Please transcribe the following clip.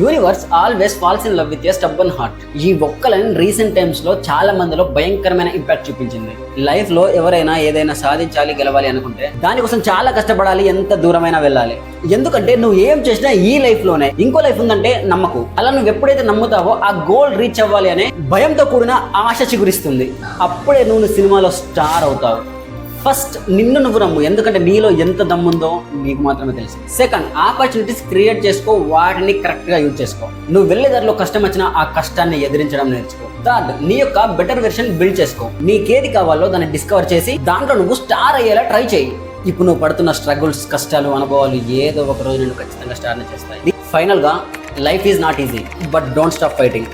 Universe always falls in love with a stubborn heart. ఈ ఒక్క line recent times లో చాలా మందిలో భయంకరమైన ఇంపాక్ట్ చూపించింది. లైఫ్ లో ఎవరైనా ఏదైనా సాధించాలి, గెలవాలి అనుకుంటే దానికోసం చాలా కష్టపడాలి, ఎంత దూరమైనా వెళ్ళాలి. ఎందుకంటే నువ్వు ఏం చేసినా ఈ లైఫ్ లోనే ఇంకో లైఫ్ ఉందంటే నమ్మకు. అలా నువ్వు ఎప్పుడైతే నమ్ముతావో ఆ గోల్ రీచ్ అవ్వాలి అనే భయంతో కూడిన ఆశ చిగురిస్తుంది. అప్పుడే నువ్వు సినిమాలో స్టార్ అవుతావు. ఫస్ట్ నిన్ను నువ్వు నమ్ము, ఎందుకంటే నీలో ఎంత దమ్ముందో నీకు మాత్రమే తెలుసు. సెకండ్, ఆపర్చునిటీస్ క్రియేట్ చేసుకో, వాటిని కరెక్ట్ గా యూజ్ చేసుకో. నువ్వు వెళ్ళే దారిలో కష్టం వచ్చినా ఆ కష్టాన్ని ఎదిరించడం నేర్చుకో. థర్డ్, నీ యొక్క బెటర్ వెర్షన్ బిల్డ్ చేసుకో. నీకేది కావాలో దాన్ని డిస్కవర్ చేసి దాంట్లో నువ్వు స్టార్ అయ్యేలా ట్రై చేయి. ఇప్పుడు నువ్వు పడుతున్న స్ట్రగుల్స్, కష్టాలు, అనుభవాలు ఏదో ఒక రోజు నేను ఖచ్చితంగా స్టార్ని చేస్తాయి. ఫైనల్ గా, life is not easy but don't stop fighting.